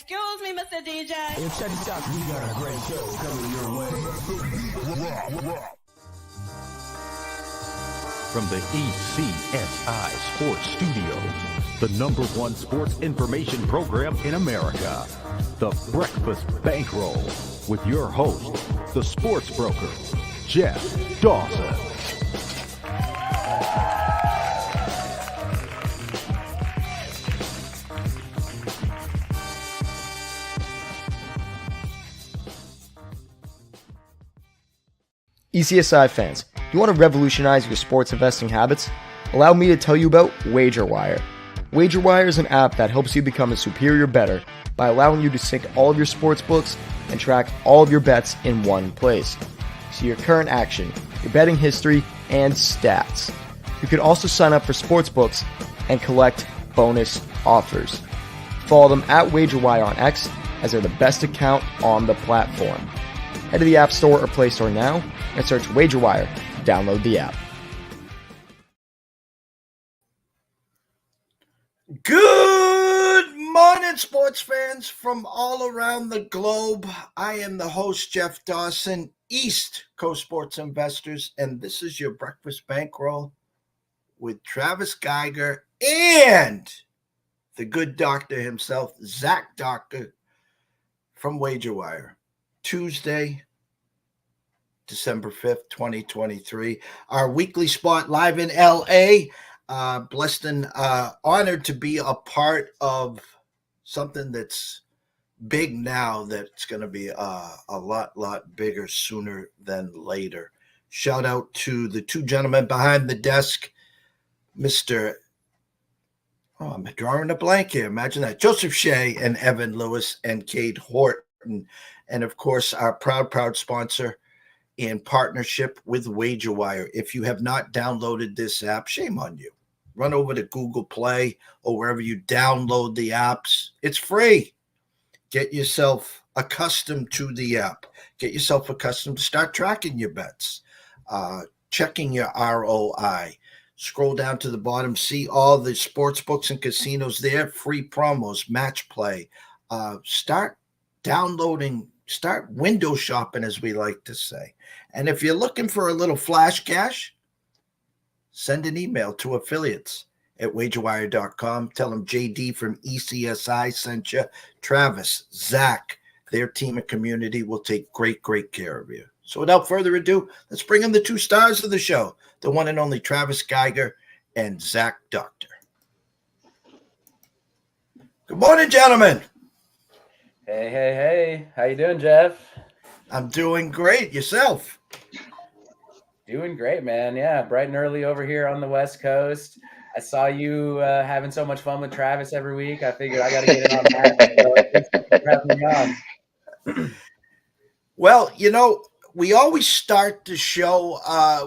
Excuse me, Mr. DJ. Hey, check this out. We got a great show coming your way. From the ECSI Sports Studios, the #1 sports information program in America, the Breakfast Bankroll, with your host, the sports broker, Jeff Dawson. ECSI fans, you want to revolutionize your sports investing habits? Allow me to tell you about WagerWire. WagerWire is an app that helps you become a superior bettor by allowing you to sync all of your sports books and track all of your bets in one place. See your current action, your betting history, and stats. You can also sign up for sports books and collect bonus offers. Follow them at WagerWire on X, as they're the best account on the platform. Head to the App Store or Play Store now and search WagerWire to download the app. Good morning, sports fans from all around the globe. I am the host, Jeff Dawson, East Coast Sports Investors, and this is your Breakfast Bankroll with Travis Geiger and the good doctor himself, Zach Doctor from WagerWire. Tuesday, December 5th, 2023. Our weekly spot live in LA. Blessed and honored to be a part of something that's big now, that's going to be a lot bigger sooner than later. Shout out to the two gentlemen behind the desk, I'm drawing a blank here. Imagine that. Joseph Shea and Evan Lewis and Cade Horton. And of course, our proud sponsor in partnership with WagerWire. If you have not downloaded this app, shame on you. Run over to Google Play or wherever you download the apps. It's free. Get yourself accustomed to the app. Get yourself accustomed to start tracking your bets, checking your ROI. Scroll down to the bottom, see all the sports books and casinos there, free promos, match play. Start downloading, start window shopping, as we like to say. And if you're looking for a little flash cash, send an email to affiliates at wagerwire.com. Tell them JD from ECSI sent you. Travis, Zach, their team and community will take great care of you. So without further ado, let's bring in the two stars of the show, the one and only Travis Geiger and Zach Doctor. Good morning, gentlemen. Hey. How you doing, Jeff? I'm doing great. Yourself? Doing great, man. Yeah, bright and early over here on the West Coast. I saw you having so much fun with Travis every week. I figured I got to get in on that. So thanks for having me on. Well, we always start the show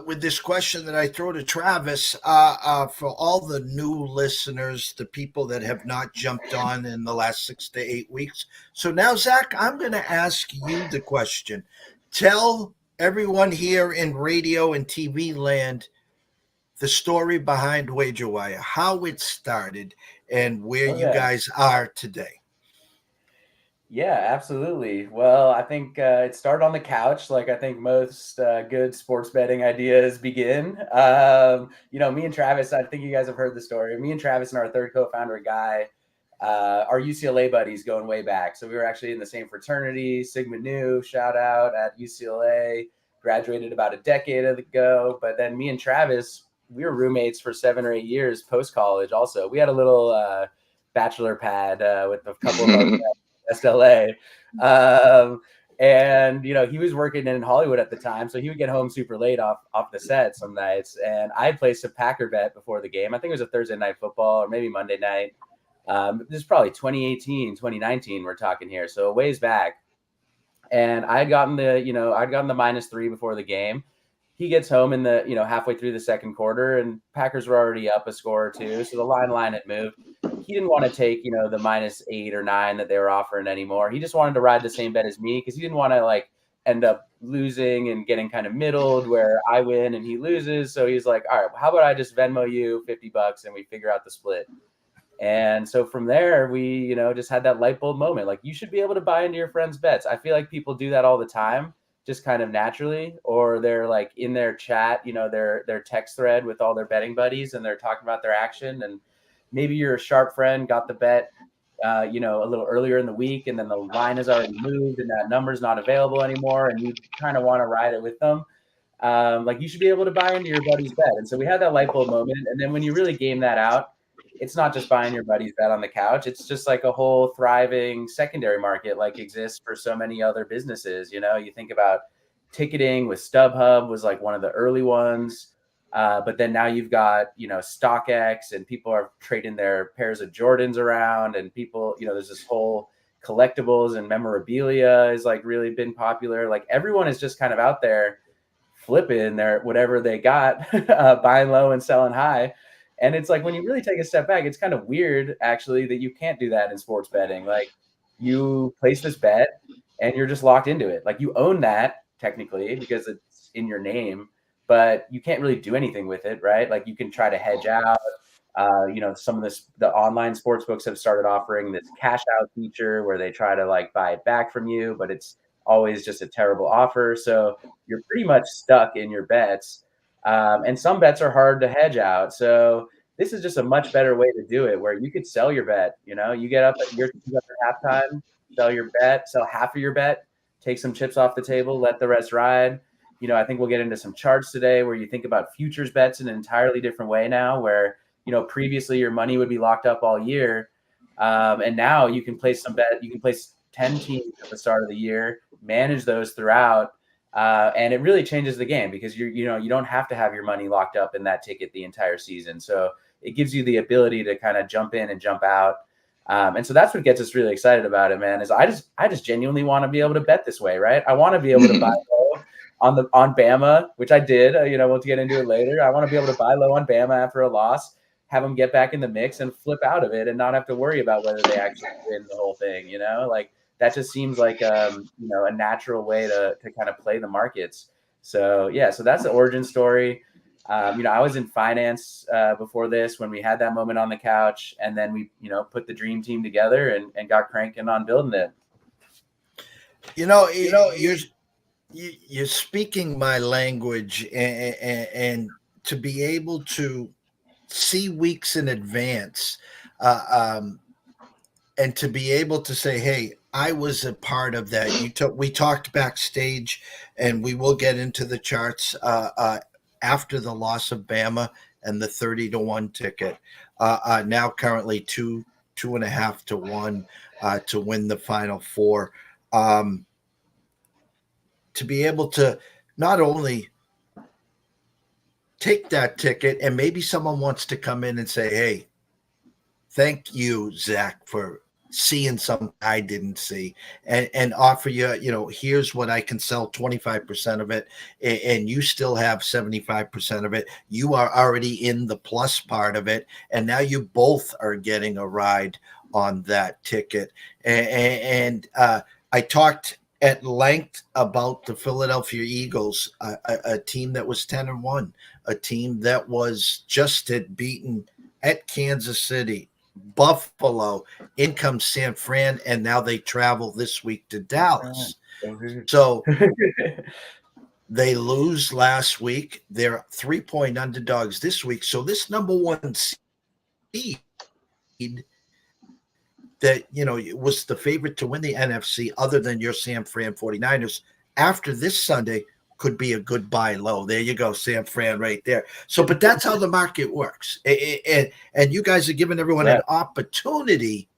with this question that I throw to Travis for all the new listeners, the people that have not jumped on in the last 6 to 8 weeks. So now, Zach, I'm going to ask you the question. Tell everyone here in radio and TV land the story behind WagerWire, how it started, and where you guys are today. Yeah, absolutely. Well, I think it started on the couch, like I think most good sports betting ideas begin. Me and Travis, I think you guys have heard the story. Me and Travis and our third co-founder, Guy, our UCLA buddies going way back. So we were actually in the same fraternity, Sigma Nu, shout out at UCLA, graduated about a decade ago. But then me and Travis, we were roommates for 7 or 8 years post-college also. We had a little bachelor pad with a couple of our friends. SLA. He was working in Hollywood at the time, so he would get home super late off the set some nights. And I placed a Packer bet before the game. I think it was a Thursday night football or maybe Monday night. This is probably 2018, 2019 we're talking here, so a ways back. And I'd gotten the -3 before the game. He gets home in the, halfway through the second quarter, and Packers were already up a score or two. So the line had moved. He didn't want to take, the -8 or 9 that they were offering anymore. He just wanted to ride the same bet as me because he didn't want to end up losing and getting kind of middled where I win and he loses. So he's like, all right, how about I just Venmo you $50 and we figure out the split. And so from there, we, just had that light bulb moment. Like, you should be able to buy into your friends' bets. I feel like people do that all the time, just kind of naturally, or they're like in their chat, their text thread with all their betting buddies, and they're talking about their action. And maybe you're a sharp friend, got the bet, a little earlier in the week, and then the line has already moved and that number's not available anymore, and you kind of want to ride it with them. Like, you should be able to buy into your buddy's bet. And so we had that light bulb moment. And then when you really game that out, it's not just buying your buddy's bet on the couch. It's just like a whole thriving secondary market, like exists for so many other businesses. You think about ticketing with StubHub was like one of the early ones. But then now you've got, StockX, and people are trading their pairs of Jordans around, and people, there's this whole collectibles and memorabilia is like really been popular. Like, everyone is just kind of out there flipping their whatever they got, buying low and selling high. And it's like, when you really take a step back, it's kind of weird actually that you can't do that in sports betting. Like, you place this bet and you're just locked into it. Like, you own that technically because it's in your name, but you can't really do anything with it, right? Like, you can try to hedge out. Some of the online sports books have started offering this cash out feature where they try to like buy it back from you, but it's always just a terrible offer. So you're pretty much stuck in your bets. And some bets are hard to hedge out. So this is just a much better way to do it, where you could sell your bet. You get up at halftime, sell your bet, sell half of your bet, take some chips off the table, let the rest ride. I think we'll get into some charts today where you think about futures bets in an entirely different way now, where, previously your money would be locked up all year. And now you can place 10 teams at the start of the year, manage those throughout. And it really changes the game because you don't have to have your money locked up in that ticket the entire season. So it gives you the ability to kind of jump in and jump out. And so that's what gets us really excited about it, man, is I just genuinely want to be able to bet this way, right? I want to be able to buy low on Bama, which I did, we'll get into it later. I want to be able to buy low on Bama after a loss, have them get back in the mix and flip out of it and not have to worry about whether they actually win the whole thing, like. That just seems like a natural way to kind of play the markets. So that's the origin story. I was in finance before this when we had that moment on the couch, and then we put the dream team together and got cranking on building it. You're speaking my language, and to be able to see weeks in advance, and to be able to say, hey, I was a part of that. We talked backstage, and we will get into the charts after the loss of Bama and the 30-1 ticket. Now currently 2.5 to 1 to win the Final Four. To be able to not only take that ticket, and maybe someone wants to come in and say, hey, thank you, Zach, for seeing something I didn't see, and offer you, here's what I can sell 25% of it, and you still have 75% of it. You are already in the plus part of it, and now you both are getting a ride on that ticket. And I talked at length about the Philadelphia Eagles, a team that was 10-1, a team that was just had beaten at Kansas City, Buffalo, in comes San Fran, and now they travel this week to Dallas. So they lose last week. They're 3-point underdogs this week. So this number one seed that, was the favorite to win the NFC other than your San Fran 49ers after this Sunday could be a good buy low. There you go, San Fran right there. So, but that's how the market works. And you guys are giving everyone an opportunity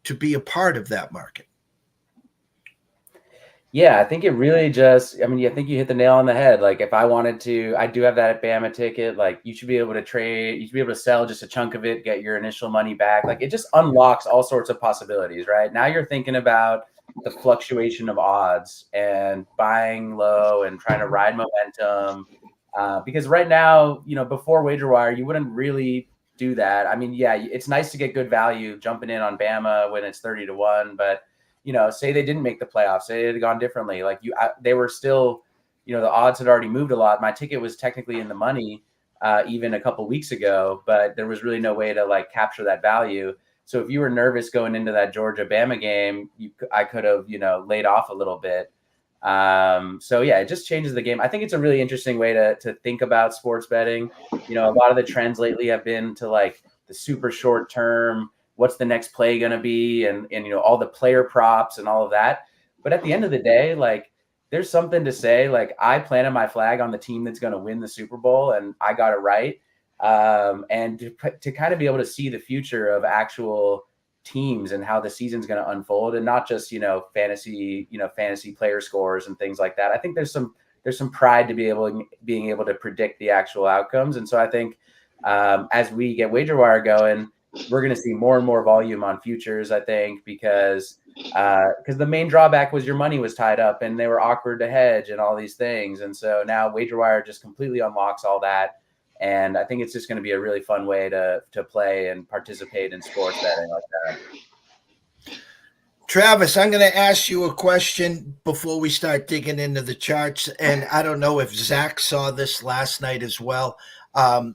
to be a part of that market. Yeah, I think it really I think you hit the nail on the head. Like, if I wanted to, I do have that Bama ticket. Like, you should be able to trade, you should be able to sell just a chunk of it, get your initial money back. Like, it just unlocks all sorts of possibilities, right? Now you're thinking about the fluctuation of odds and buying low and trying to ride momentum. Because right now, before WagerWire, you wouldn't really do that. I mean, yeah, it's nice to get good value jumping in on Bama when it's 30-1, but say they didn't make the playoffs, say it had gone differently. Like they were still, the odds had already moved a lot. My ticket was technically in the money, even a couple weeks ago, but there was really no way to like capture that value. So if you were nervous going into that Georgia-Bama game, I could have, laid off a little bit. So yeah, it just changes the game. I think it's a really interesting way to think about sports betting. A lot of the trends lately have been to like the super short term, what's the next play going to be, and all the player props and all of that. But at the end of the day, like there's something to say, like I planted my flag on the team that's going to win the Super Bowl and I got it right. And to kind of be able to see the future of actual teams and how the season's going to unfold, and not just fantasy player scores and things like that. I think there's some pride to being able to predict the actual outcomes. And so I think as we get WagerWire going, we're going to see more and more volume on futures, I think, because the main drawback was your money was tied up and they were awkward to hedge and all these things. And so now WagerWire just completely unlocks all that. And I think it's just going to be a really fun way to play and participate in sports betting like that. Travis, I'm going to ask you a question before we start digging into the charts. And I don't know if Zach saw this last night as well. I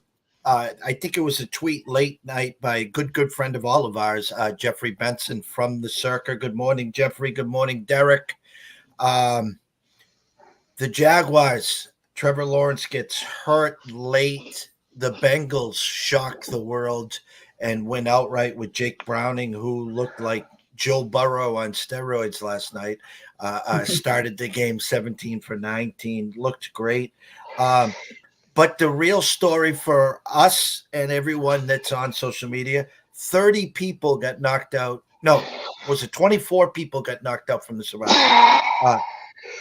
think it was a tweet late night by a good friend of all of ours, Jeffrey Benson from the Circa. Good morning, Jeffrey. Good morning, Derek. The Jaguars, Trevor Lawrence gets hurt late. The Bengals shock the world and win outright with Jake Browning, who looked like Joe Burrow on steroids last night. Started the game 17 for 19, looked great. But the real story for us and everyone that's on social media, 30 people got knocked out. No, was it 24 people got knocked out from the survivor?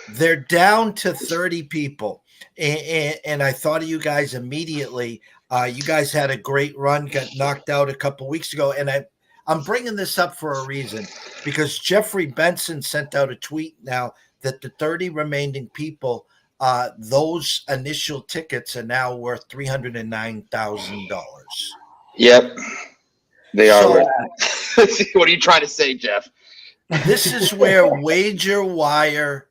They're down to 30 people. And I thought of you guys immediately. You guys had a great run, got knocked out a couple weeks ago. And I'm bringing this up for a reason, because Jeffrey Benson sent out a tweet now that the 30 remaining people, those initial tickets are now worth $309,000. Yep, they are. What are you trying to say, Jeff? This is where WagerWire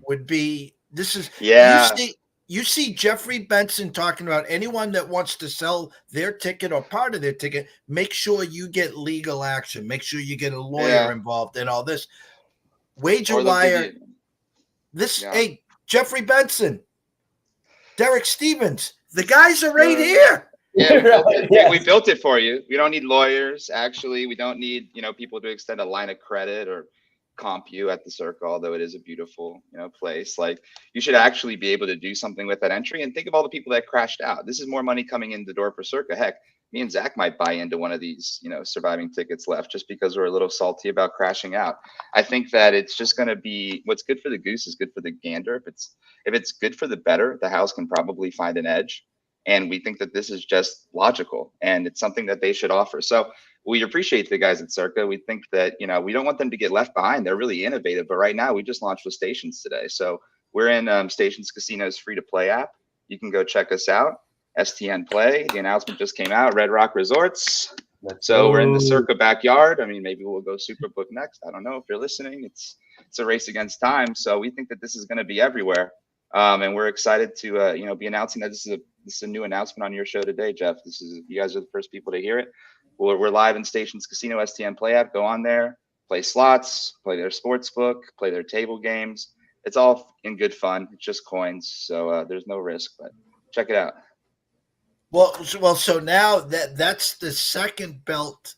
would be. This is You see Jeffrey Benson talking about anyone that wants to sell their ticket or part of their ticket, make sure you get legal action. Make sure you get a lawyer involved in all this. WagerWire. Hey, Jeffrey Benson, Derek Stevens, the guys are right here. Yeah, we built it for you. We don't need lawyers. Actually, we don't need people to extend a line of credit or comp you at the Circle, although it is a beautiful place. Like, you should actually be able to do something with that entry. And think of all the people that crashed out. This is more money coming in the door for Circa. Heck, me and Zach might buy into one of these surviving tickets left, just because we're a little salty about crashing out. I think that it's just going to be, what's good for the goose is good for the gander. If it's good for the better, the house can probably find an edge. And we think that this is just logical, and it's something that they should offer. So we appreciate the guys at Circa. We think that, we don't want them to get left behind. They're really innovative. But right now, we just launched with Stations today. So we're in Stations Casino's free-to-play app. You can go check us out. STN Play. The announcement just came out. Red Rock Resorts. So we're in the Circa backyard. I mean, maybe we'll go Superbook next. I don't know if you're listening. It's a race against time. So we think that this is going to be everywhere. And we're excited to be announcing that this is a new announcement on your show today, Jeff. You guys are the first people to hear it. We're live in Stations Casino STN Play app. Go on there, play slots, play their sports book, play their table games. It's all in good fun. It's just coins, so there's no risk. But check it out. Well, so now that's the second belt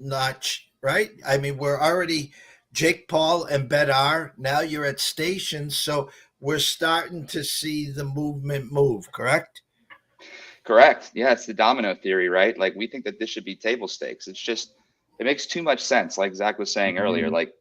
notch, right? I mean, we're already Jake Paul and Bet-R. Now you're at Stations, so we're starting to see the movement move, correct? Correct. Yeah, it's the domino theory, right? Like, we think that this should be table stakes. It makes too much sense. Like Zach was saying earlier, like,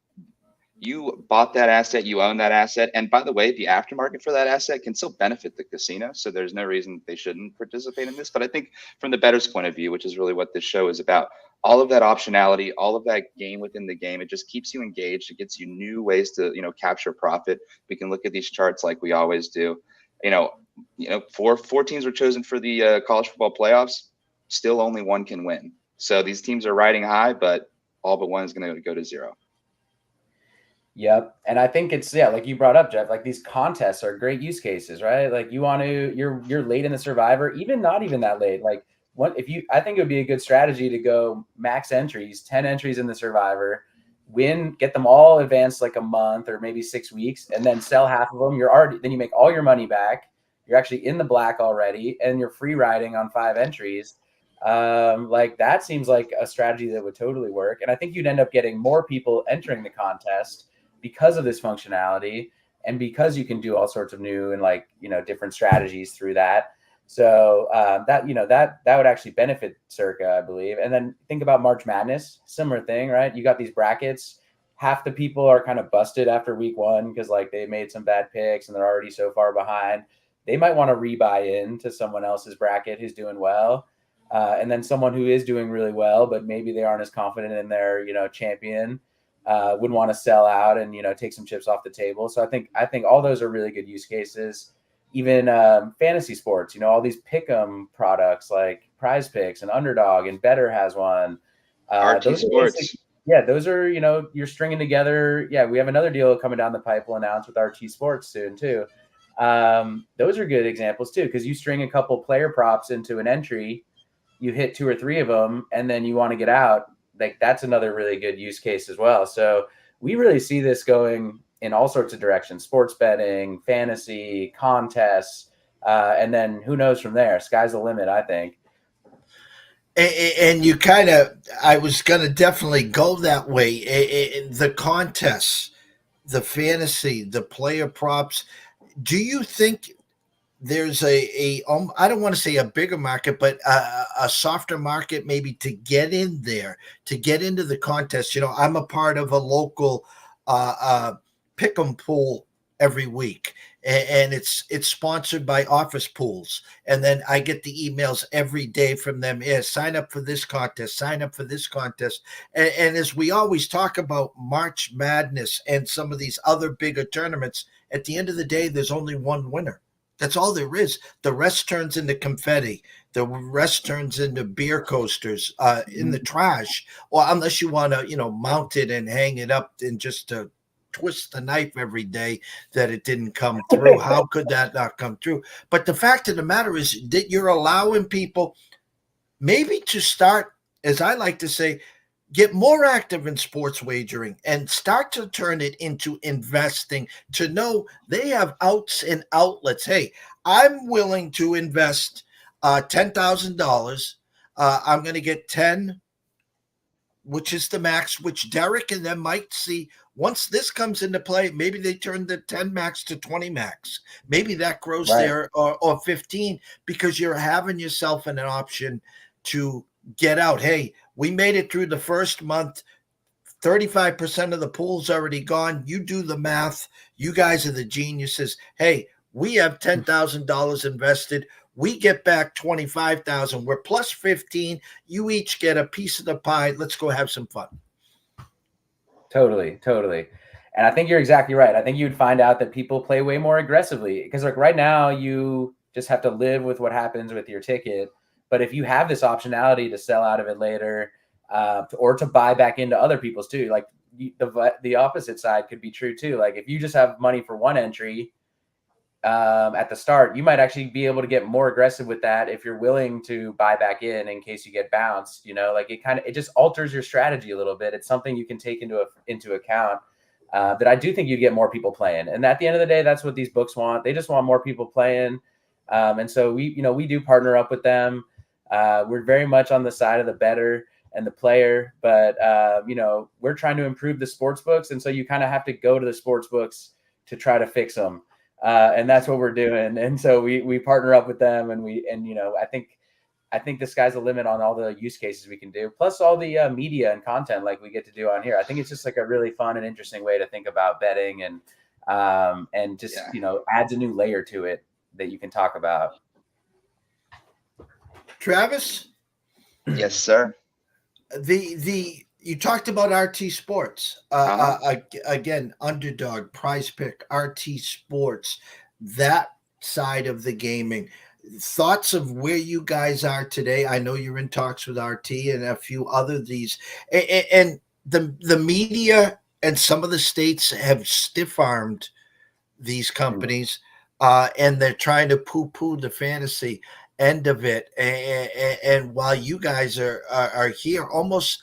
you bought that asset, you own that asset. And by the way, the aftermarket for that asset can still benefit the casino. So there's no reason they shouldn't participate in this. But I think from the bettor's point of view, which is really what this show is about, all of that optionality, all of that game within the game, it just keeps you engaged. It gets you new ways to, capture profit. We can look at these charts like we always do. Four teams were chosen for the college football playoffs. Still only one can win. So these teams are riding high, but all but one is going to go to zero. Yep. And I think it's, yeah, like you brought up, Jeff, like these contests are great use cases, right? Like you're late in the Survivor, even not even that late. Like I think it would be a good strategy to go max entries, 10 entries in the Survivor, get them all advanced like a month or maybe 6 weeks, and then sell half of them. Then you make all your money back. You're actually in the black already, and you're free riding on 5 entries. Like that seems like a strategy that would totally work. And I think you'd end up getting more people entering the contest because of this functionality, and because you can do all sorts of new and different strategies through that. So that would actually benefit Circa, I believe. And then think about March Madness, similar thing, right? You got these brackets. Half the people are kind of busted after week 1 because they made some bad picks and they're already so far behind. They might want to rebuy into someone else's bracket who's doing well. And then someone who is doing really well, but maybe they aren't as confident in their, champion, would want to sell out and, take some chips off the table. So I think all those are really good use cases. Even fantasy sports, all these pick'em products like Prize Picks and Underdog, and Better has one. RT Sports. Those are, you're stringing together. Yeah, we have another deal coming down the pipe we'll announce with RT Sports soon too. Those are good examples too, because you string a couple player props into an entry, you hit 2 or 3 of them, and then you want to get out. Like that's another really good use case as well. So we really see this going in all sorts of directions: sports betting, fantasy, contests, and then who knows from there? Sky's the limit, I think. And I was going to definitely go that way. The contests, the fantasy, the player props. Do you think there's I don't want to say a bigger market, but a softer market maybe to get in there, to get into the contest? I'm a part of a local pick'em pool every week, and it's sponsored by Office Pools, and then I get the emails every day from them. Sign up for this contest, sign up for this contest. And as we always talk about March Madness and some of these other bigger tournaments, at the end of the day, there's only one winner. That's all there is. The rest turns into confetti. The rest turns into beer coasters in the trash, or unless you want to, mount it and hang it up and just to twist the knife every day that it didn't come through. How could that not come through? But the fact of the matter is that you're allowing people maybe to start, as I like to say, get more active in sports wagering and start to turn it into investing, to know they have outs and outlets. Hey, I'm willing to invest $10,000. I'm going to get 10, which is the max, which Derek and them might see. Once this comes into play, maybe they turn the 10 max to 20 max. Maybe that grows there, or 15, because you're having yourself an option to get out. Hey, we made it through the first month. 35% of the pool's already gone. You do the math. You guys are the geniuses. Hey, we have $10,000 invested. We get back 25,000. We're plus 15. You each get a piece of the pie. Let's go have some fun. Totally. And I think you're exactly right. I think you'd find out that people play way more aggressively, because right now you just have to live with what happens with your ticket. But if you have this optionality to sell out of it later, or to buy back into other people's too, like the opposite side could be true too. Like if you just have money for one entry at the start, you might actually be able to get more aggressive with that if you're willing to buy back in case you get bounced. It just alters your strategy a little bit. It's something you can take into account. That I do think you'd get more people playing. And at the end of the day, that's what these books want. They just want more people playing. And so we do partner up with them. We're very much on the side of the bettor and the player, but we're trying to improve the sports books. And so you kind of have to go to the sports books to try to fix them. And that's what we're doing. And so we partner up with them, and I think the sky's the limit on all the use cases we can do, plus all the media and content like we get to do on here. I think it's just like a really fun and interesting way to think about betting, and just, adds a new layer to it that you can talk about. Travis? Yes, sir. You talked about RT Sports. Again, Underdog, Prize Pick, RT Sports, that side of the gaming. Thoughts of where you guys are today? I know you're in talks with RT and a few other these, and the media and some of the states have stiff-armed these companies, and they're trying to poo-poo the fantasy end of it. And while you guys are here, almost,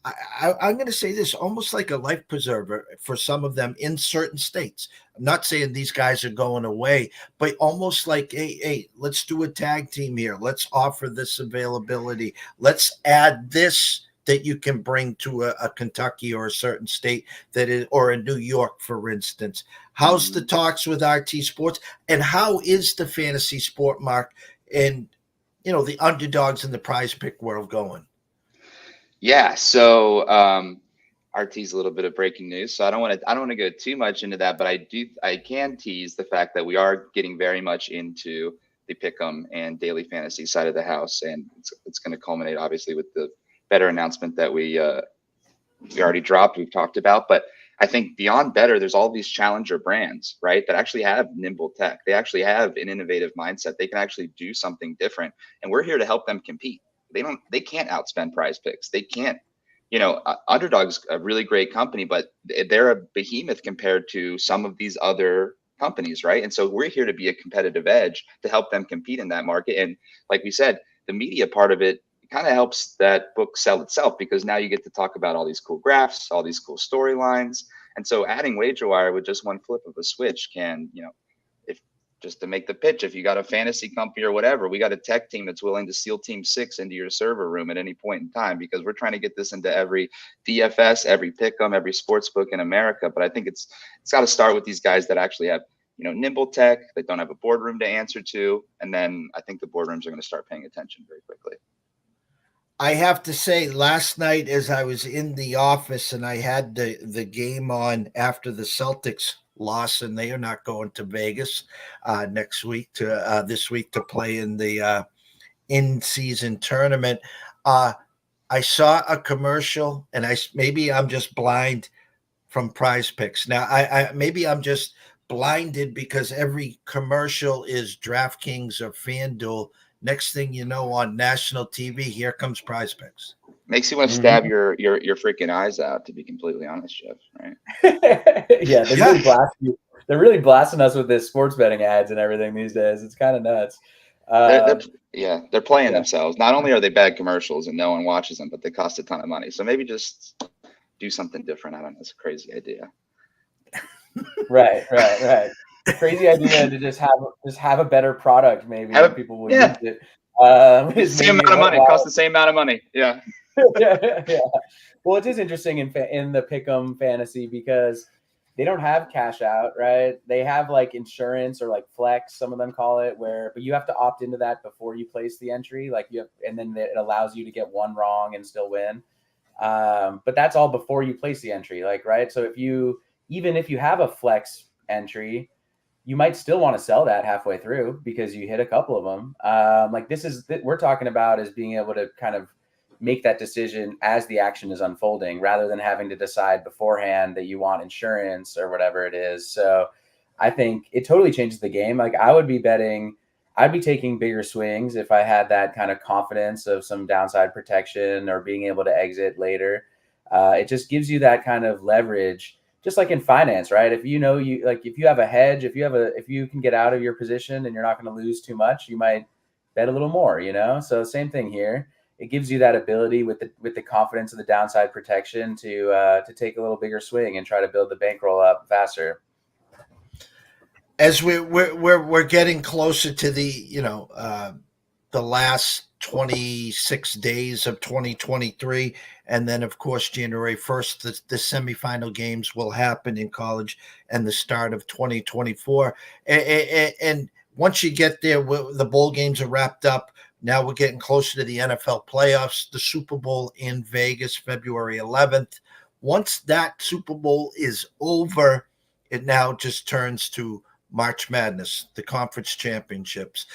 I'm going to say this, almost like a life preserver for some of them in certain states. I'm not saying these guys are going away, but almost like, hey, let's do a tag team here. Let's offer this availability. Let's add this that you can bring to a Kentucky or a certain state that is, or a New York, for instance. How's the talks with RT Sports, and how is the fantasy sport, Mark, and the underdogs in the prize pick world going? Yeah, so RT's a little bit of breaking news, so I don't want to go too much into that, but I can tease the fact that we are getting very much into the pick'em and daily fantasy side of the house, and it's going to culminate obviously with the better announcement that we already dropped, we've talked about. But I think beyond better, there's all these challenger brands, right, that actually have nimble tech. They actually have an innovative mindset. They can actually do something different, and we're here to help them compete. They can't outspend Prize Picks. They can't, Underdog's a really great company, but they're a behemoth compared to some of these other companies, right? And so we're here to be a competitive edge to help them compete in that market. And like we said, the media part of it kind of helps that book sell itself, because now you get to talk about all these cool graphs, all these cool storylines. And so adding WagerWire with just one flip of a switch can, if just to make the pitch, if you got a fantasy company or whatever, we got a tech team that's willing to seal Team 6 into your server room at any point in time, because we're trying to get this into every DFS, every pick'em, every sports book in America. But I think it's got to start with these guys that actually have, nimble tech, that don't have a boardroom to answer to. And then I think the boardrooms are going to start paying attention very quickly. I have to say, last night as I was in the office and I had the game on after the Celtics loss, and they are not going to Vegas this week to play in the in-season tournament. I saw a commercial, and maybe I'm just blind from Prize Picks. Now, maybe I'm just blinded because every commercial is DraftKings or FanDuel. Next thing you know, on national TV, here comes Prize Picks. Makes you want to stab your freaking eyes out, to be completely honest, Jeff. Right? Yeah, they're really blasting us with this sports betting ads and everything these days. It's kind of nuts. They're playing themselves. Not only are they bad commercials and no one watches them, but they cost a ton of money. So maybe just do something different. I don't know. It's a crazy idea. Right. Crazy idea to just have a better product. Maybe people will use it. Same amount of money. It costs the same amount of money. Yeah. yeah. Well, it is interesting in the pick'em fantasy because they don't have cash out, right? They have like insurance or like flex, some of them call it, but you have to opt into that before you place the entry. And then it allows you to get one wrong and still win. But that's all before you place the entry, right? So even if you have a flex entry, you might still want to sell that halfway through because you hit a couple of them. We're talking about is being able to kind of make that decision as the action is unfolding, rather than having to decide beforehand that you want insurance or whatever it is. So I think it totally changes the game. Like I'd be taking bigger swings if I had that kind of confidence of some downside protection or being able to exit later. It just gives you that kind of leverage. Just like in finance, right? If if you have a hedge, if you can get out of your position and you're not going to lose too much, you might bet a little more, So same thing here. It gives you that ability with the confidence of the downside protection to take a little bigger swing and try to build the bankroll up faster. As we're getting closer to the last 26 days of 2023. And then, of course, January 1st, the semifinal games will happen in college and the start of 2024. And once you get there, the bowl games are wrapped up. Now we're getting closer to the NFL playoffs, the Super Bowl in Vegas, February 11th. Once that Super Bowl is over, it now just turns to March Madness, the conference championships,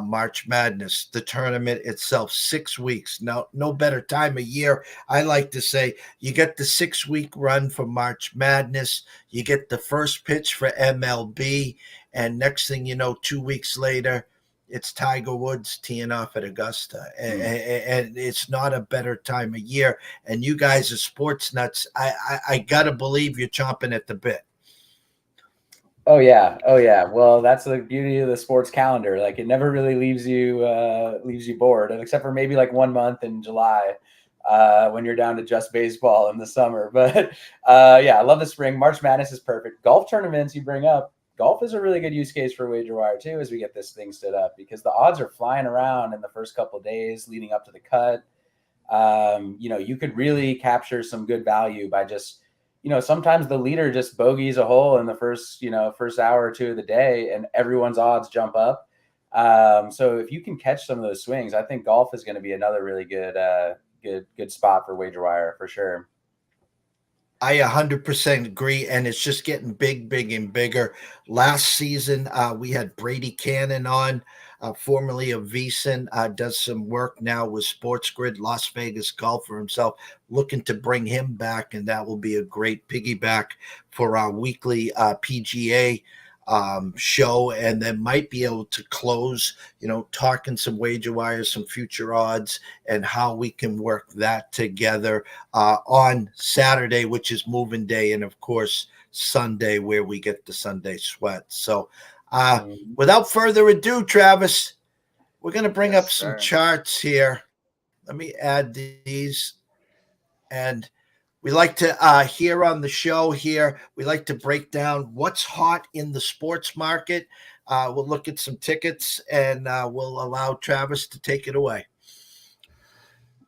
March Madness, the tournament itself, 6 weeks. Now, no better time of year. I like to say you get the 6-week run for March Madness. You get the first pitch for MLB. And next thing you know, 2 weeks later, it's Tiger Woods teeing off at Augusta, and it's not a better time of year. And you guys are sports nuts. I gotta believe you're chomping at the bit. Oh yeah. Well, that's the beauty of the sports calendar. Like, it never really leaves you bored, except for maybe like 1 month in July, when you're down to just baseball in the summer. But yeah, I love the spring. March Madness is perfect. Golf tournaments you bring up. Golf is a really good use case for WagerWire too, as we get this thing stood up, because the odds are flying around in the first couple of days leading up to the cut. You could really capture some good value by just, sometimes the leader just bogeys a hole in the first hour or two of the day, and everyone's odds jump up. So if you can catch some of those swings, I think golf is going to be another really good spot for WagerWire for sure. I 100% agree, and it's just getting big and bigger. Last season, we had Brady Cannon on, formerly of VSiN, does some work now with Sports Grid, Las Vegas golfer himself, looking to bring him back, and that will be a great piggyback for our weekly PGA show, and then might be able to close, talking some WagerWire, some future odds, and how we can work that together on Saturday, which is moving day, and of course Sunday, where we get the Sunday sweat. So without further ado, Travis, we're going to bring up some charts here. Let me add these. And we like to here on the show here, we like to break down what's hot in the sports market. We'll look at some tickets, and we'll allow Travis to take it away.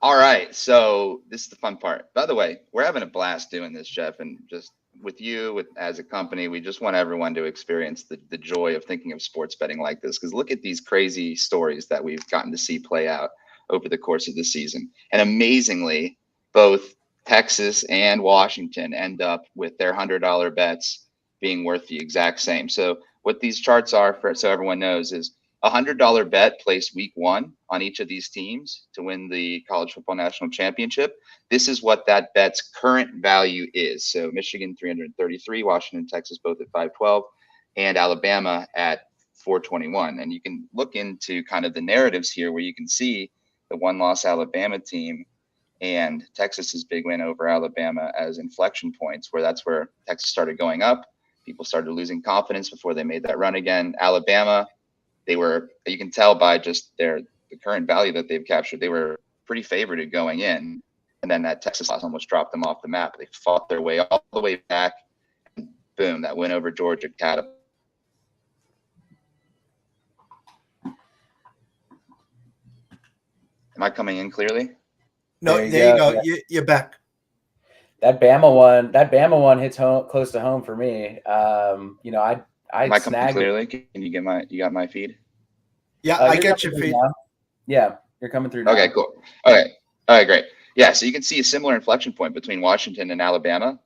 All right. So this is the fun part. By the way, we're having a blast doing this, Jeff, and just with you as a company, we just want everyone to experience the joy of thinking of sports betting like this, because look at these crazy stories that we've gotten to see play out over the course of the season. And amazingly, both Texas and Washington end up with their $100 bets being worth the exact same. So what these charts are, so everyone knows, is a $100 bet placed week 1 on each of these teams to win the college football national championship. This is what that bet's current value is. So Michigan 333, Washington, Texas both at 512, and Alabama at 421. And you can look into kind of the narratives here, where you can see the one-loss Alabama team and Texas's big win over Alabama as inflection points, where that's where Texas started going up. People started losing confidence before they made that run again. Alabama, you can tell by just the current value that they've captured, they were pretty favorited going in. And then that Texas loss almost dropped them off the map. They fought their way all the way back. And boom, that win over Georgia catapulted. Am I coming in clearly? No, there you go. You're back. That Bama one hits home, close to home for me. I Am I coming clearly? Can you got my feed? Yeah, I get your feed. Yeah, you're coming through now. Okay, cool. Okay. All right, great. Yeah, so you can see a similar inflection point between Washington and Alabama.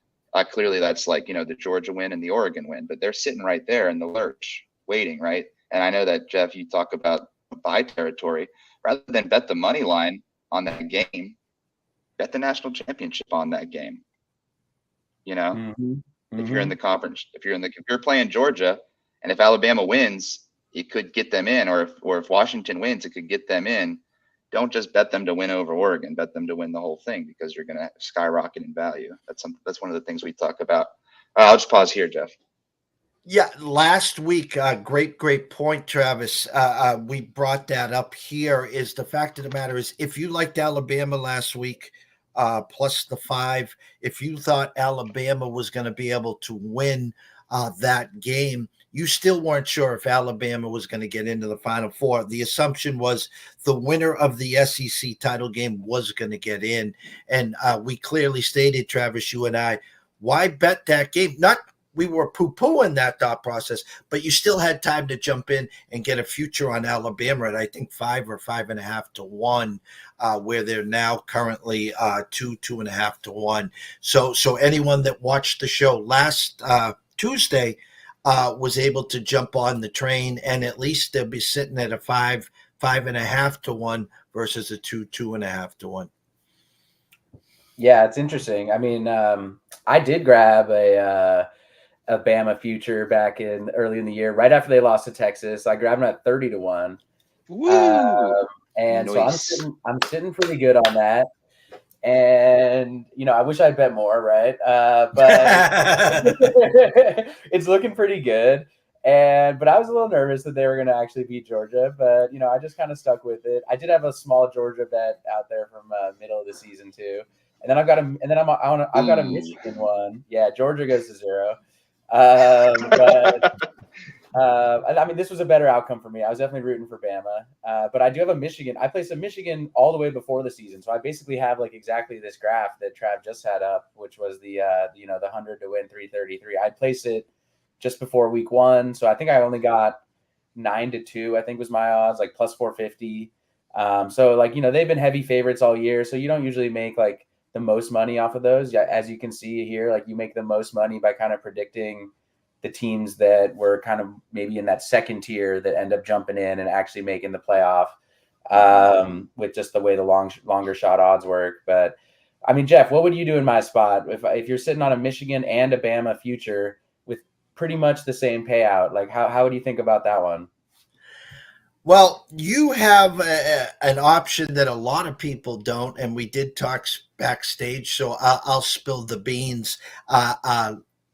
Clearly that's like, the Georgia win and the Oregon win, but they're sitting right there in the lurch waiting, right? And I know that, Jeff, you talk about buy territory. Rather than bet the money line on that game, bet the national championship on that game. If you're in the conference, if you're playing Georgia, and if Alabama wins, it could get them in, or if Washington wins, it could get them in. Don't just bet them to win over Oregon. Bet them to win the whole thing, because you're going to skyrocket in value. That's one of the things we talk about. I'll just pause here, Jeff. Yeah, last week, great point, Travis. We brought that up here. Is the fact of the matter is, if you liked Alabama last week, plus the 5, if you thought Alabama was going to be able to win that game, you still weren't sure if Alabama was going to get into the Final Four. The assumption was the winner of the SEC title game was going to get in. And we clearly stated, Travis, you and I, why bet that game? Not we were poo-pooing that thought process, but you still had time to jump in and get a future on Alabama at, I think, 5 or 5.5 to 1, where they're now currently 2.5 to 1. So anyone that watched the show last Tuesday was able to jump on the train, and at least they'll be sitting at a 5.5 to 1 versus a 2.5 to 1. Yeah, it's interesting. I mean, I did grab a Bama future back early in the year, right after they lost to Texas. I grabbed them at 30 to 1. Woo! And so Nice. I'm sitting pretty good on that. And I wish I'd bet more, right? But it's looking pretty good. But I was a little nervous that they were going to actually beat Georgia. But I just kind of stuck with it. I did have a small Georgia bet out there from middle of the season too. And then I've got I've got a Michigan one. Yeah, Georgia goes to 0. But I mean, this was a better outcome for me. I was definitely rooting for Bama, but I do have a Michigan. I placed a Michigan all the way before the season, so I basically have like exactly this graph that Trav just had up, which was the 100 to win 333. I placed it just before week 1, so I think I only got 9-2. I think was my odds, like plus 450. So like they've been heavy favorites all year, so you don't usually make like the most money off of those. As you can see here, like you make the most money by kind of predicting the teams that were kind of maybe in that second tier that end up jumping in and actually making the playoff with just the way the longer shot odds work. But I mean, Jeff, what would you do in my spot if you're sitting on a Michigan and a Bama future with pretty much the same payout? Like how would you think about that one? Well, you have an option that a lot of people don't, and we did talk backstage, so I'll spill the beans.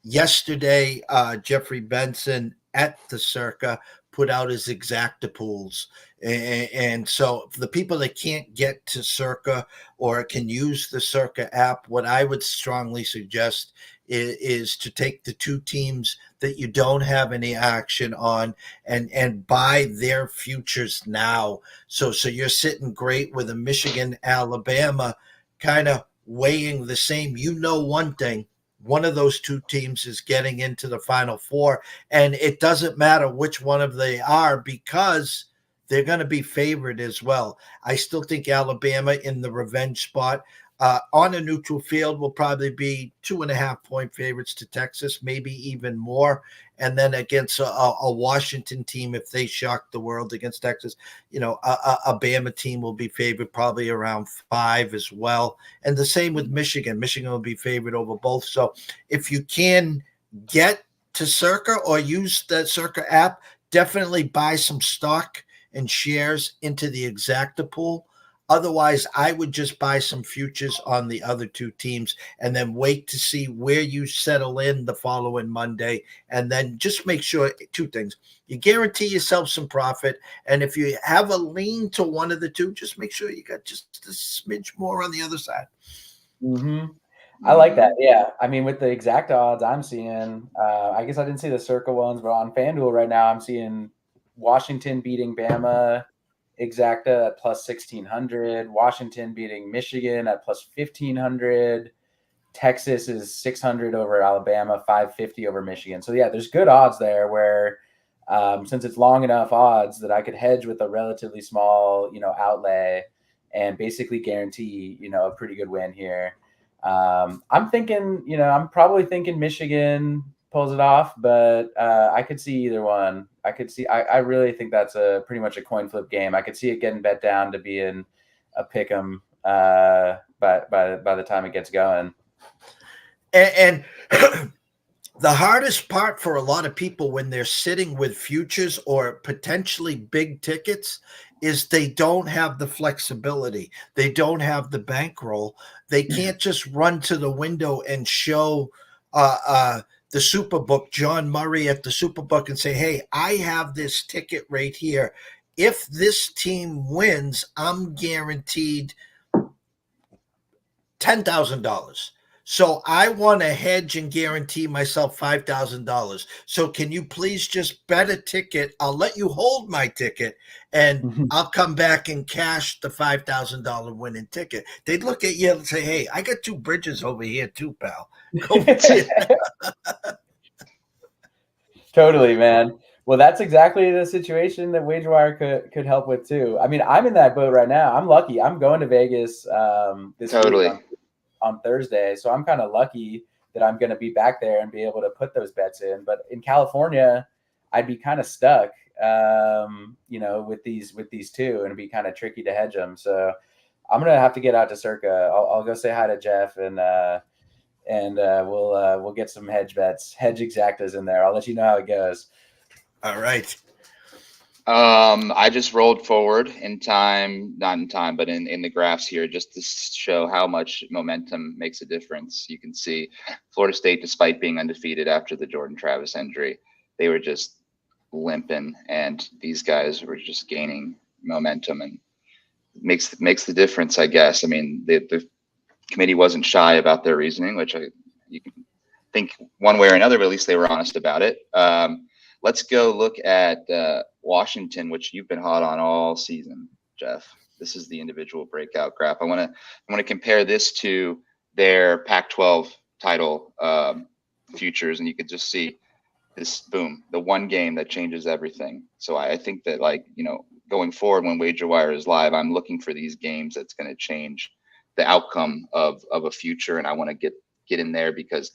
Yesterday, Jeffrey Benson at the Circa put out his exacta pools. And so for the people that can't get to Circa or can use the Circa app, what I would strongly suggest is to take the two teams that you don't have any action on and buy their futures now. So you're sitting great with a Michigan, Alabama kind of weighing the same. One thing, one of those two teams is getting into the Final Four, and it doesn't matter which one of they are because they're going to be favored as well. I still think Alabama in the revenge spot on a neutral field will probably be 2.5-point favorites to Texas, maybe even more. And then against a Washington team, if they shock the world against Texas, a Bama team will be favored probably around 5 as well. And the same with Michigan. Michigan will be favored over both. So if you can get to Circa or use the Circa app, definitely buy some stock and shares into the exacta pool. Otherwise, I would just buy some futures on the other two teams and then wait to see where you settle in the following Monday. And then just make sure two things. You guarantee yourself some profit. And if you have a lean to one of the two, just make sure you got just a smidge more on the other side. Mm-hmm. I like that. Yeah. I mean, with the exact odds I'm seeing, I guess I didn't see the Circa ones, but on FanDuel right now, I'm seeing Washington beating Bama exacta at plus 1,600, Washington beating Michigan at plus 1,500, Texas is 600 over Alabama, 550 over Michigan. So yeah, there's good odds there where since it's long enough odds that I could hedge with a relatively small, outlay and basically guarantee, a pretty good win here. I'm probably thinking Michigan pulls it off, but I could see either one. I really think that's pretty much a coin flip game. I could see it getting bet down to being a pick 'em by the time it gets going. And the hardest part for a lot of people when they're sitting with futures or potentially big tickets is they don't have the flexibility. They don't have the bankroll. They can't just run to the window and show the Superbook, John Murray at the Superbook, and say, hey, I have this ticket right here. If this team wins, I'm guaranteed $10,000. So I want to hedge and guarantee myself $5,000. So can you please just bet a ticket? I'll let you hold my ticket and I'll come back and cash the $5,000 winning ticket. They'd look at you and say, hey, I got 2 bridges over here too, pal. Go Totally, man. Well, that's exactly the situation that WagerWire could help with too. I mean, I'm in that boat right now. I'm lucky. I'm going to Vegas this week on Thursday, so I'm kind of lucky that I'm going to be back there and be able to put those bets in. But in California, I'd be kind of stuck, with these two, and it'd be kind of tricky to hedge them. So I'm gonna have to get out to Circa. I'll go say hi to Jeff and we'll get some hedge exactas in there. I'll let you know how it goes. All right. I just rolled forward in time, not in time, but in the graphs here, just to show how much momentum makes a difference. You can see Florida State, despite being undefeated after the Jordan Travis injury, they were just limping, and these guys were just gaining momentum, and makes the difference, I guess. I mean, the committee wasn't shy about their reasoning, which you can think one way or another, but at least they were honest about it. Let's go look at Washington, which you've been hot on all season, Jeff. This is the individual breakout graph. I want to compare this to their Pac-12 title futures, and you could just see this, boom, the one game that changes everything. So I think that, like, going forward when WagerWire is live, I'm looking for these games that's going to change the outcome of a future, and I want to get in there, because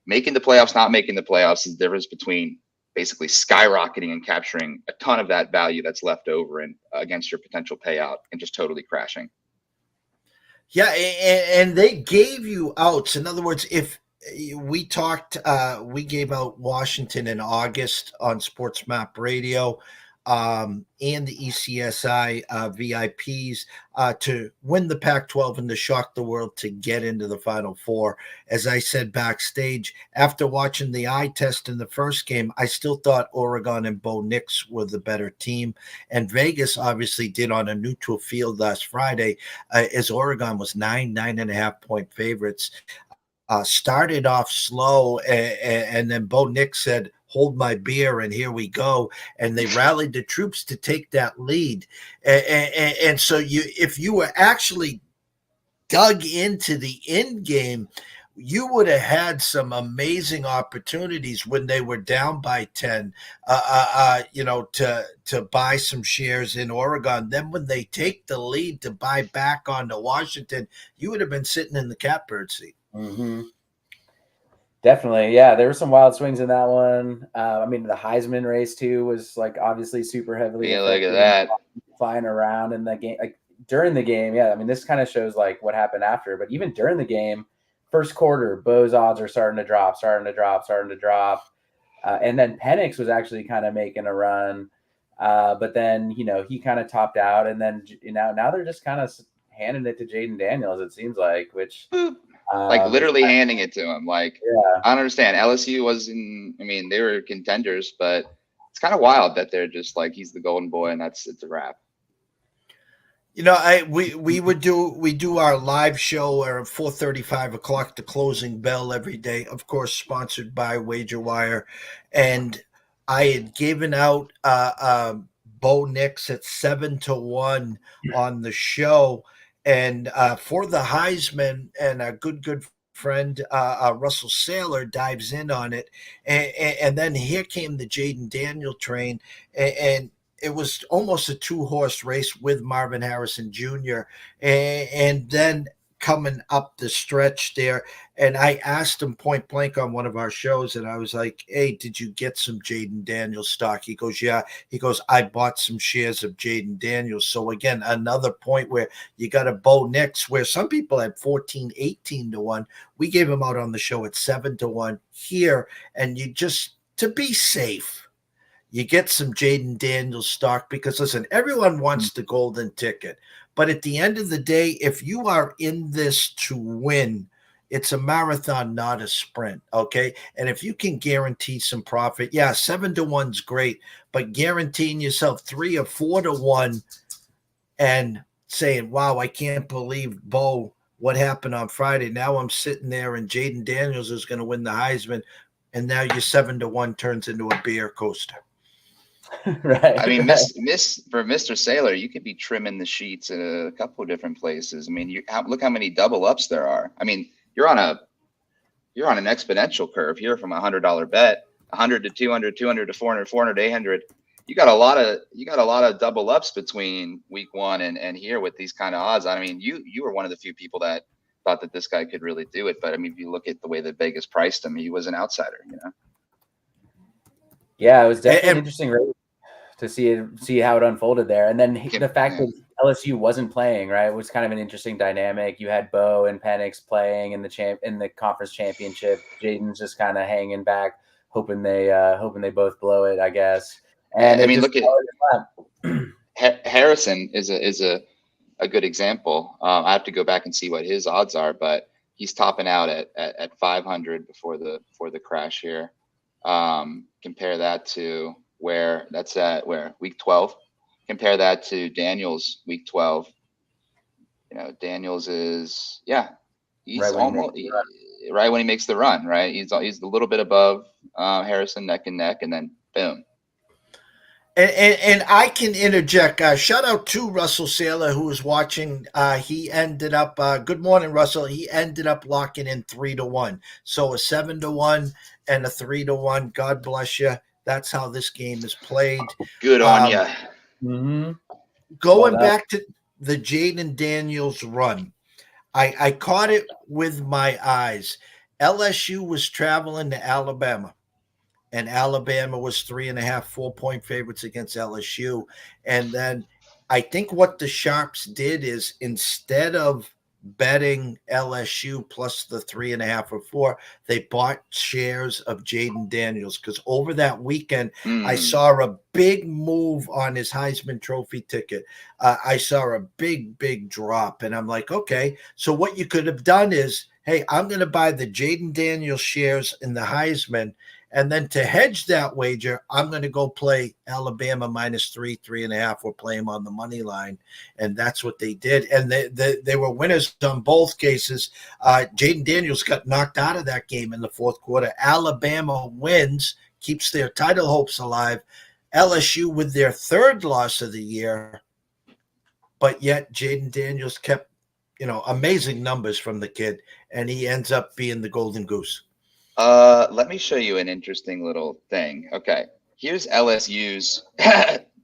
making the playoffs, not making the playoffs, is the difference between basically skyrocketing and capturing a ton of that value that's left over and against your potential payout, and just totally crashing. Yeah, and they gave you outs. In other words, if we gave out Washington in August on Sports Map Radio, and the ECSI VIPs to win the Pac-12 and to shock the world to get into the Final Four. As I said backstage, after watching the eye test in the first game, I still thought Oregon and Bo Nix were the better team. And Vegas obviously did on a neutral field last Friday, as Oregon was 9.5 point favorites. Started off slow, and then Bo Nix said, "Hold my beer," and here we go. And they rallied the troops to take that lead. And so if you were actually dug into the end game, you would have had some amazing opportunities when they were down by 10, to buy some shares in Oregon. Then when they take the lead to buy back onto Washington, you would have been sitting in the catbird seat. Mm-hmm. Definitely. Yeah. There were some wild swings in that one. I mean, the Heisman race too was like obviously super heavily. Yeah, look at that. Flying around in the game, like during the game. Yeah. I mean, this kind of shows like what happened after, but even during the game, first quarter, Bo's odds are starting to drop. And then Penix was actually kind of making a run. But then, he kind of topped out, and then, now they're just kind of handing it to Jaden Daniels, it seems like, which like literally handing it to him. Like, yeah. I don't understand. LSU they were contenders, but it's kind of wild that they're just like, he's the golden boy and it's a wrap. We do our live show at 4:35 o'clock, the closing bell every day, of course, sponsored by WagerWire. And I had given out Bo Nix at 7-1 on the show. And for the Heisman, and a good friend, Russell Saylor, dives in on it. And then here came the Jaden Daniel train. And it was almost a 2-horse race with Marvin Harrison Jr. And then coming up the stretch there, and I asked him point blank on one of our shows, and I was like, "Hey, did you get some Jaden Daniels stock?" He goes, "Yeah." He goes, "I bought some shares of Jaden Daniels." So again, another point where you got a Bo Nix, where some people had 14, 18-1. We gave him out on the show at 7-1 here, and you just, to be safe, you get some Jaden Daniels stock, because listen, everyone wants the golden ticket. But at the end of the day, if you are in this to win, it's a marathon, not a sprint, okay? And if you can guarantee some profit, 7-1's great, but guaranteeing yourself 3 or 4-1 and saying, "Wow, I can't believe, Bo, what happened on Friday. Now I'm sitting there and Jaden Daniels is going to win the Heisman," and now your 7-1 turns into a beer coaster. Right. I mean, for Mr. Saylor, you could be trimming the sheets in a couple of different places. I mean, look how many double ups there are. I mean, you're on an exponential curve here from $100 bet, 100 to 200, 200 to 400, 400 to 800. You got a lot of double ups between week one and here with these kind of odds. I mean, you were one of the few people that thought that this guy could really do it. But I mean, if you look at the way that Vegas priced him, he was an outsider, Yeah, it was definitely an interesting race to see how it unfolded there. And then the fact that LSU wasn't playing, right, was kind of an interesting dynamic. You had Bo and Penix playing in the conference championship. Jaden's just kind of hanging back, hoping they both blow it, I guess. And I it mean, just look at Harrison is a good example. I have to go back and see what his odds are, but he's topping out at 500 before the crash here. Compare that to where that's at week 12. Compare that to Daniel's week 12. Daniel's is he's Right when he makes almost right when he makes the run. Right, he's a little bit above Harrison, neck and neck, and then boom. And I can interject. Shout out to Russell Saylor, who was watching. He ended up. Good morning, Russell. He ended up locking in 3-1. So a 7-1 and a 3-1. God bless you. That's how this game is played. Good on ya. Mm-hmm. Going back to the Jaden Daniels run, I caught it with my eyes. LSU was traveling to Alabama. And Alabama was 3.5, 4-point favorites against LSU. And then I think what the Sharps did is instead of betting LSU plus the 3.5 or 4, they bought shares of Jaden Daniels because over that weekend, I saw a big move on his Heisman Trophy ticket. I saw a big drop. And I'm like, okay, so what you could have done is, hey, I'm going to buy the Jaden Daniels shares in the Heisman. And then to hedge that wager, I'm going to go play Alabama -3, 3.5, or play them on the money line. And that's what they did. And they were winners on both cases. Jaden Daniels got knocked out of that game in the fourth quarter. Alabama wins, keeps their title hopes alive. LSU with their third loss of the year. But yet Jaden Daniels kept, amazing numbers from the kid. And he ends up being the golden goose. Let me show you an interesting little thing. Okay, here's LSU's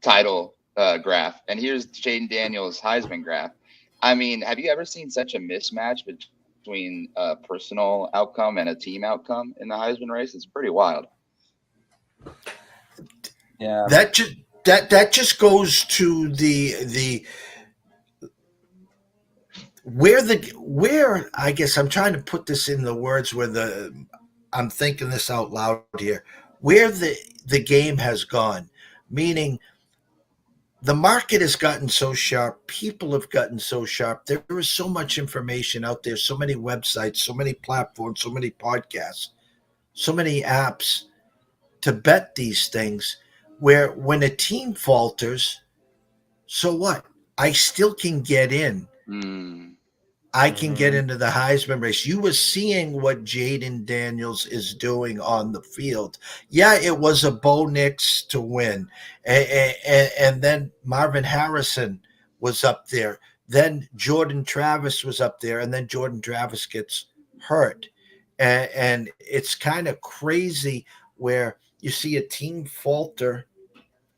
title graph, and here's Jaden Daniels' Heisman graph. I mean, have you ever seen such a mismatch between a personal outcome and a team outcome in the Heisman race? It's pretty wild. Yeah, that just goes to the where I guess I'm trying to put this in the words where I'm thinking this out loud here, where the game has gone, meaning the market has gotten so sharp, people have gotten so sharp, there is so much information out there, so many websites, so many platforms, so many podcasts, so many apps to bet these things, where when a team falters, so what? I still can get in. I can get into the Heisman race. You were seeing what Jaden Daniels is doing on the field. Yeah, it was a Bo Nix to win. And then Marvin Harrison was up there. Then Jordan Travis was up there. And then Jordan Travis gets hurt. And it's kind of crazy where you see a team falter,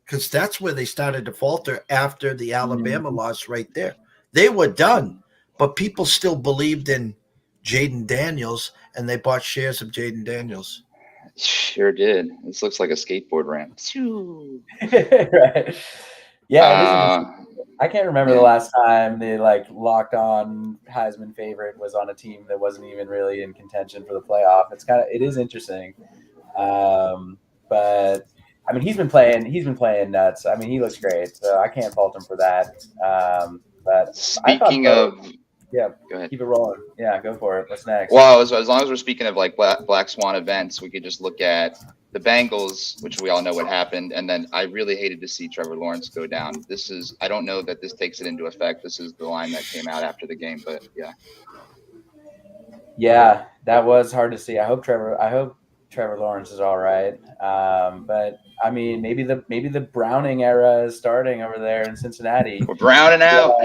because that's where they started to falter after the Alabama loss right there. They were done. But people still believed in Jaden Daniels, and they bought shares of Jaden Daniels. Sure did. This looks like a skateboard ramp. Right. Yeah, it is interesting. I can't remember the last time they locked on Heisman favorite was on a team that wasn't even really in contention for the playoff. It is interesting. But I mean, he's been playing nuts. I mean, he looks great, so I can't fault him for that. But speaking of. Yeah, go ahead. Keep it rolling. Yeah, go for it. What's next? Well, as long as we're speaking of Black Swan events, we could just look at the Bengals, which we all know what happened. And then I really hated to see Trevor Lawrence go down. I don't know that this takes it into effect. This is the line that came out after the game, but yeah. Yeah, that was hard to see. I hope Trevor Lawrence is all right. But I mean, maybe the Browning era is starting over there in Cincinnati. We're Browning out.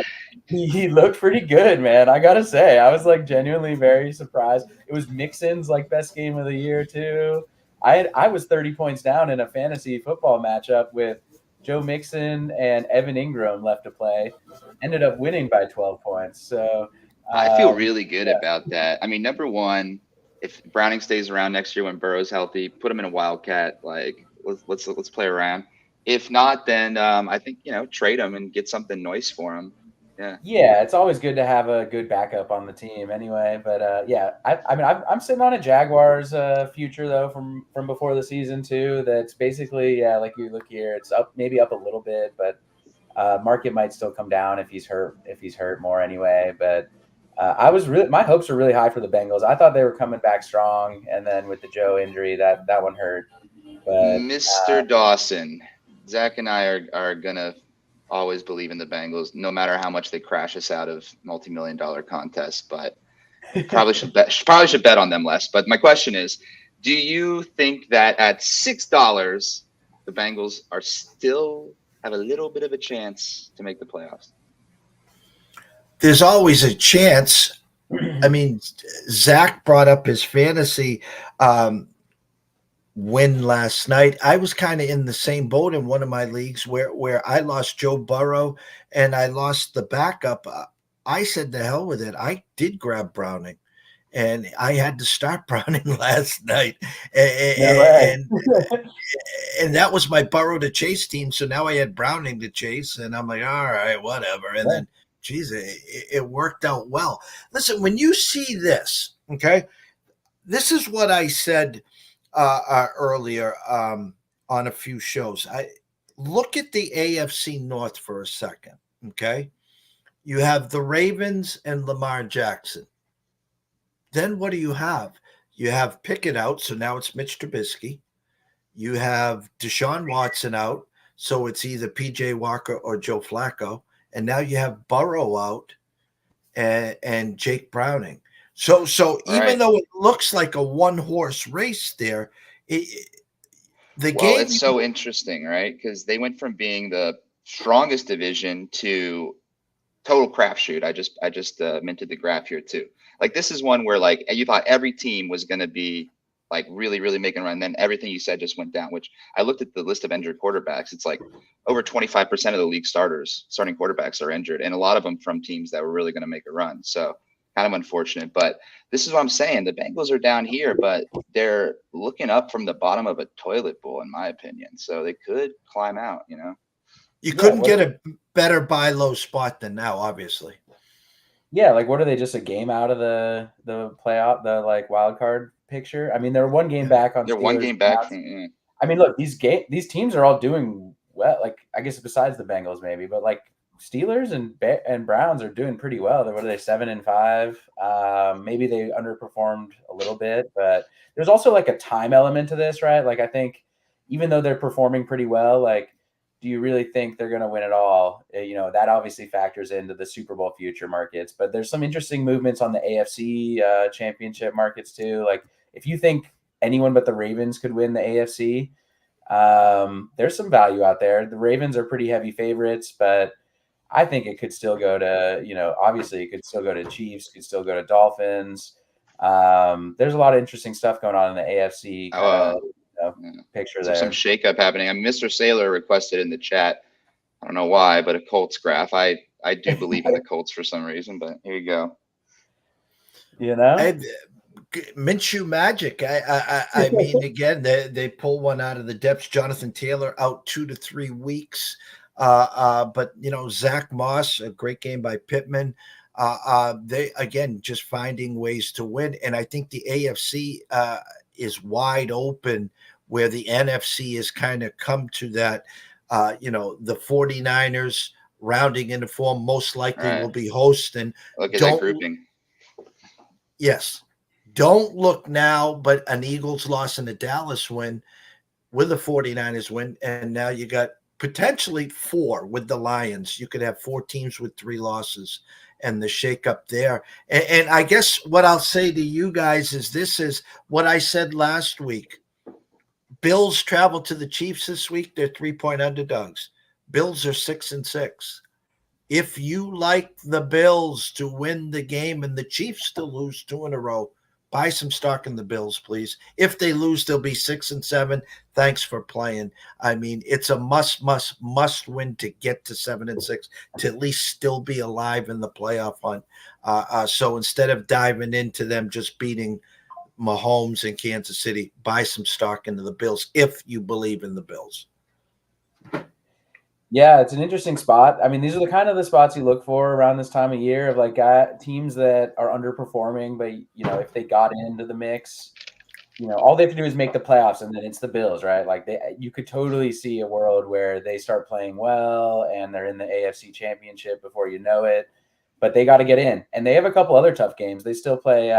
He looked pretty good, man. I gotta say, I was genuinely very surprised. It was Mixon's best game of the year too. I was 30 points down in a fantasy football matchup with Joe Mixon and Evan Ingram left to play. Ended up winning by 12 points. So I feel really good about that. I mean, number one, if Browning stays around next year when Burrow's healthy, put him in a wildcat. Let's play around. If not, then I think trade him and get something nice for him. Yeah, it's always good to have a good backup on the team anyway. But yeah, I mean, I'm sitting on a Jaguars future though from before the season too. That's basically like you look here, it's up maybe up a little bit, but market might still come down if he's hurt more anyway. But my hopes were really high for the Bengals. I thought they were coming back strong, and then with the Joe injury, that one hurt. But Mr. Dawson, Zach and I are gonna always believe in the Bengals, no matter how much they crash us out of multi-million-dollar contests. But probably should bet on them less. But my question is, do you think that at $6, the Bengals are still have a little bit of a chance to make the playoffs? There's always a chance. I mean, Zach brought up his fantasy win last night. I was kind of in the same boat in one of my leagues where I lost Joe Burrow and I lost the backup. I said the hell with it. I did grab Browning, and I had to start Browning last night. And that was my Burrow to chase team. So now I had Browning to chase, and I'm like, all right, whatever. And then, geez, it worked out well. Listen, when you see this, okay, this is what I said earlier on a few shows. I look at the AFC North for a second, okay? You have the Ravens and Lamar Jackson. Then what do you have? You have Pickett out, so now it's Mitch Trubisky. You have Deshaun Watson out, so it's either PJ Walker or Joe Flacco. And now you have Burrow out and Jake Browning. So even though it looks like a one-horse race there, the game. It's so interesting, right? Because they went from being the strongest division to total crapshoot. I just minted the graph here too. Like, this is one where like you thought every team was going to be like really, really making a run. And then everything you said just went down, which I looked at the list of injured quarterbacks. It's like over 25% of the league starting quarterbacks are injured, and a lot of them from teams that were really going to make a run. So kind of unfortunate, but this is what I'm saying. The Bengals are down here, but they're looking up from the bottom of a toilet bowl, in my opinion. So they could climb out, you know? You couldn't get a better buy low spot than now, obviously. Yeah, like what are they, just a game out of the playoff, the like wild card picture? I mean, they're one game back on. They're Steelers, one game back. I mean, look, these teams are all doing well. Like, I guess besides the Bengals, maybe, but like Steelers and Browns are doing pretty well. What are they, 7-5? Maybe they underperformed a little bit, but there's also like a time element to this, right? Like, I think even though they're performing pretty well, like, do you really think they're going to win it all? You know, that obviously factors into the Super Bowl future markets, but there's some interesting movements on the AFC championship markets too. Like, if you think anyone but the Ravens could win the AFC, there's some value out there. The Ravens are pretty heavy favorites, but I think it could still go to, obviously it could still go to Chiefs, could still go to Dolphins. There's a lot of interesting stuff going on in the AFC picture there. Some shakeup happening. I mean, Mr. Saylor requested in the chat, I don't know why, but a Colts graph. I do believe in the Colts for some reason, but here you go. Minshew magic. I mean, again, they pull one out of the depths. Jonathan Taylor out 2 to 3 weeks. But Zach Moss, a great game by Pittman. They again just finding ways to win, and I think the AFC is wide open, where the NFC has kind of come to that. The 49ers rounding into form most likely will be hosting. Look at that grouping. Yes. Don't look now, but an Eagles loss and a Dallas win with a 49ers win, and now you got potentially 4 with the Lions. You could have 4 teams with 3 losses and the shakeup there. And I guess what I'll say to you guys is this is what I said last week. Bills travel to the Chiefs this week. They're 3-point underdogs. Bills are 6-6. If you like the Bills to win the game and the Chiefs to lose 2 in a row, buy some stock in the Bills, please. If they lose, they'll be 6-7. Thanks for playing. I mean, it's a must win to get to 7-6, to at least still be alive in the playoff hunt. So instead of diving into them just beating Mahomes in Kansas City, buy some stock into the Bills if you believe in the Bills. Yeah, it's an interesting spot. I mean, these are the kind of the spots you look for around this time of year of like teams that are underperforming, but if they got into the mix, all they have to do is make the playoffs, and then it's the Bills, right? Like you could totally see a world where they start playing well and they're in the AFC Championship before you know it. But they got to get in, and they have a couple other tough games. They still play,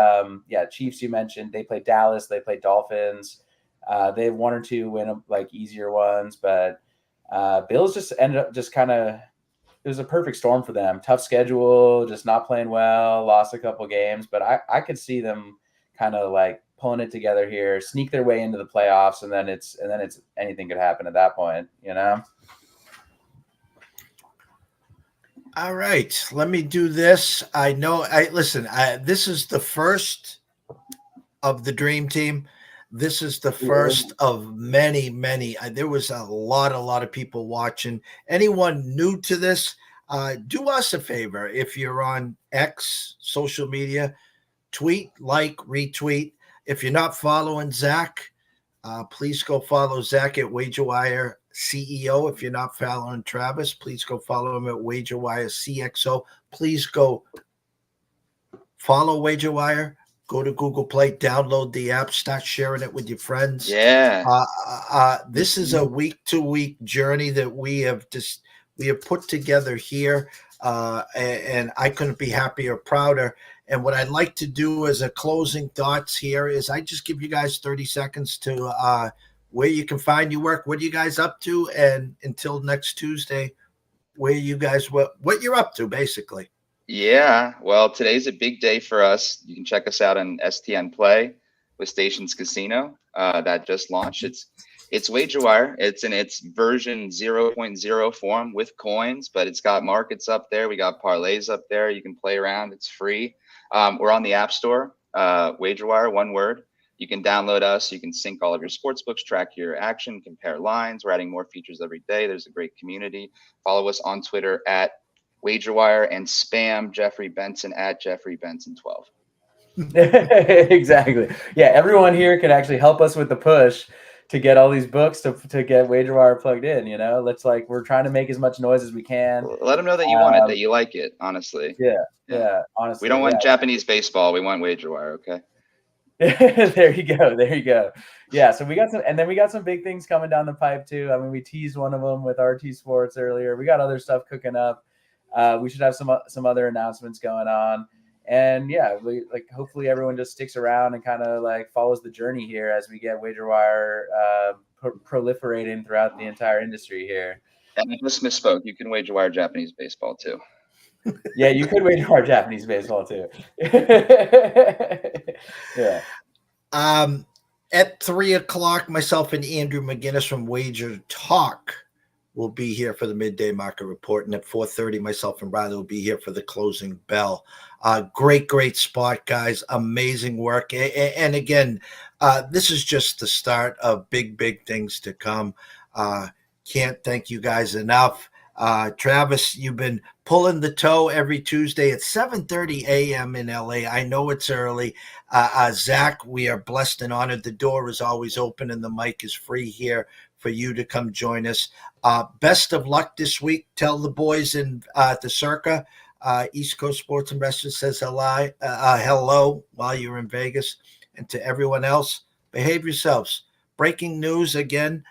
Chiefs. You mentioned they play Dallas, they play Dolphins. They have one or two like easier ones, but Bills just ended up just kind of. It was a perfect storm for them. Tough schedule, just not playing well. Lost a couple games, but I could see them kind of like pulling it together here, sneak their way into the playoffs, and then it's anything could happen at that point. All right, let me do this. I know. This is the first of the dream team. This is the first of many, many. There was a lot of people watching. Anyone new to this, do us a favor. If you're on X, social media, tweet, like, retweet. If you're not following Zach, please go follow Zach at WagerWire CEO. If you're not following Travis, please go follow him at WagerWire CXO. Please go follow WagerWire. Go to Google Play, download the app, start sharing it with your friends. Yeah. This is a week-to-week journey that we have put together here, and I couldn't be happier, prouder. And what I'd like to do as a closing thoughts here is I just give you guys 30 seconds to where you can find your work, what are you guys up to, and until next Tuesday, what you're up to, basically. Yeah, well, today's a big day for us. You can check us out on STN Play with Stations Casino that just launched. It's WagerWire. It's in its version 0.0 form with coins, but it's got markets up there. We got parlays up there. You can play around. It's free. We're on the App Store, WagerWire, one word. You can download us. You can sync all of your sports books, track your action, compare lines. We're adding more features every day. There's a great community. Follow us on Twitter at WagerWire and spam Jeffrey Benson at Jeffrey Benson 12. Exactly. Yeah, everyone here can actually help us with the push to get all these books to get WagerWire plugged in. We're trying to make as much noise as we can. Let them know that you want it, that you like it. Honestly. Yeah. Honestly, we don't want Japanese baseball. We want WagerWire. Okay. There you go. Yeah, so we got some big things coming down the pipe too. I mean, we teased one of them with RT Sports earlier. We got other stuff cooking up. We should have some other announcements going on, and hopefully everyone just sticks around and kind of like follows the journey here as we get WagerWire proliferating throughout the entire industry here. And I just misspoke. You can WagerWire Japanese baseball too. Yeah, you could WagerWire Japanese baseball too. Yeah. At 3:00, myself and Andrew McGinnis from Wager Talk will be here for the midday market report, and at 4:30, myself and Riley will be here for the closing bell. Great spot, guys. Amazing work. And again, this is just the start of big things to come. Can't thank you guys enough. Travis, you've been pulling the toe every Tuesday at 7:30 a.m. in LA. I know it's early. Zach, we are blessed and honored. The door is always open and the mic is free here for you to come join us. Best of luck this week. Tell the boys in the Circa, East Coast Sports Investors says hello while you're in Vegas. And to everyone else, behave yourselves. Breaking news again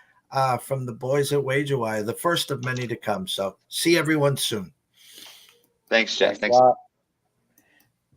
from the boys at WagerWire, the first of many to come. So see everyone soon. Thanks, Jeff. Thanks a lot.